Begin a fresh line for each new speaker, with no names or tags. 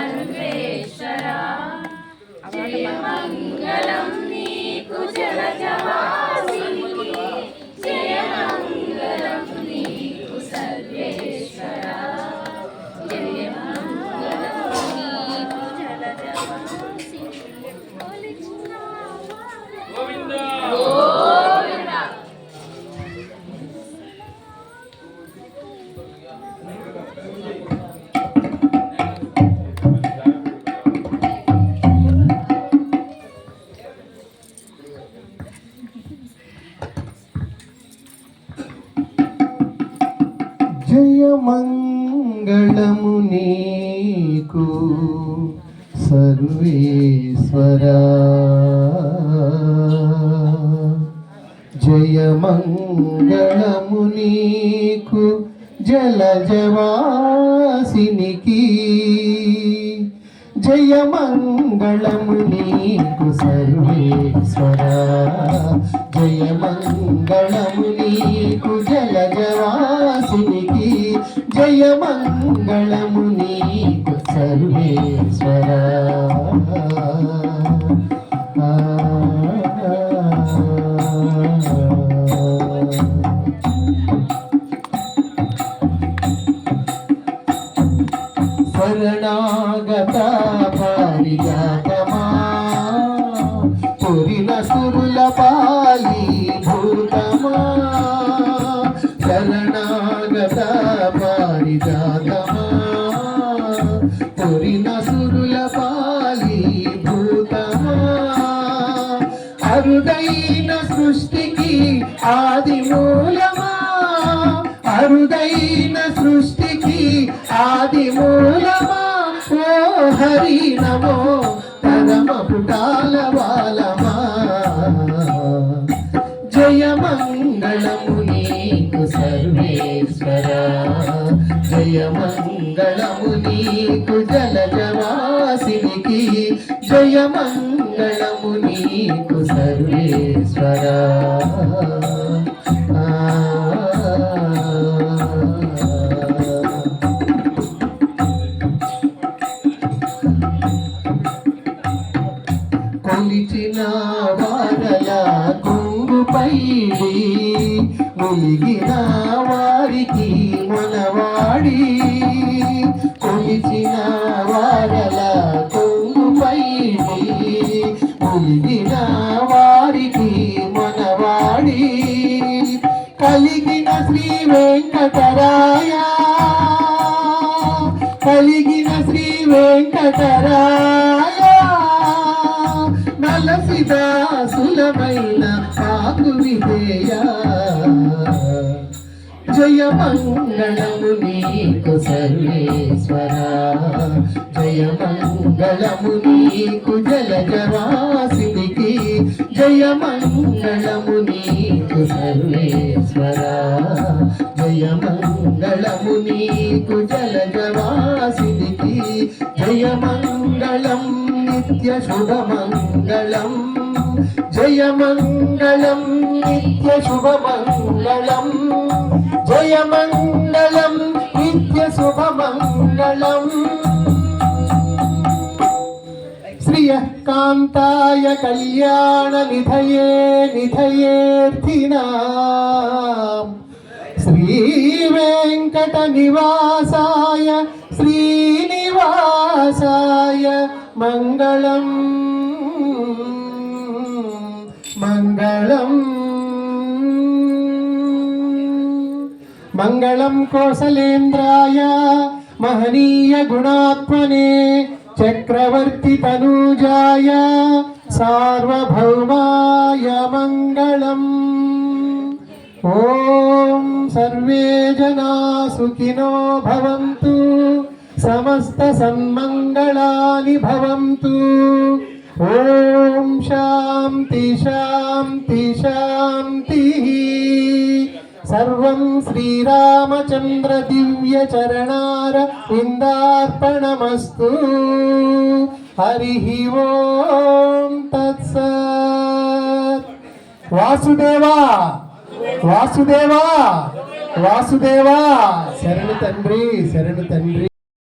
सर्वेश्वरा जय मंगलम नीकु जलजवासिनी जय मंगलम नीकु सर्वेश्वरा जय मंगलम नीकु जलजवासिनी गोविंद
జయ మంగళము నీకు సర్వేశ్వరా జయ మంగళము నీకు జలజవాసినికి జయ మంగళము నీకు సర్వేశ్వరా జయ మంగళము నీకు జలజవాసినికి జయ మంగళము నీకు సర్వేశ్వరా శరణాగత పారిజాతమా పురిన సురుల పాలి భూతమా శరణాగత పారిజాతమా పురిన సురుల పాలి భూతమా అరుదైన సృష్టికి ఆది మూలమా అరుదైన సృష్టికి ఆది మూలమా ఓ హరి నమో పరమ పుటాల బాలమా జయ మంగళము నీకు సర్వేశ్వరా జయ మంగళము నీకు జలజవాసినికి జయ మంగళము నీకు సర్వేశ్వరా కొలిచిన వారల కొంగుపైడి ములిగిన వారికి మనవాడి కొలిచిన వారల కొంగుపైడి ములిగిన వారికి మనవాడి కలిగిన శ్రీ వెంకటరాయ కలిగిన శ్రీ వెంకటరాయ నలసిదాసులమైన పాకు విధేయ జయ మంగళము నీకు సర్వేశ్వరా జయ మంగళము నీకు జలజవాసినికి జయ మంగళము నీకు సర్వేశ్వరా జయ మంగళము నీకు జలజవాసినికి జయ మంగళం నిత్య శుభమంగళం జయ మంగళం నిత్య శుభమంగళం జయ మంగళం నిత్య శుభమంగళం శ్రియ కాంతాయ కళ్యాణ నిధయే నిధయేర్థినాం శ్రీ వెంకట నివాసాయ శ్రీనివాసాయ మంగళం మంగళం మంగళం కోసలేంద్రాయ మహనీయ గుణాత్మనే చక్రవర్తి తనూజాయ సార్వభౌమాయ మంగళం ఓం సర్వే జనా సుఖినో భవంతు సమస్త సన్మంగళాని భవంతు ఓం శాంతి శాంతి శాంతి సర్వం శ్రీరామచంద్ర దివ్య చరణార విందార్పణమస్తు. హరి ఓం తత్సత్. వాసుదేవా వాసుదేవా వాసుదేవా. శరణు తండ్రి, శరణు తండ్రి.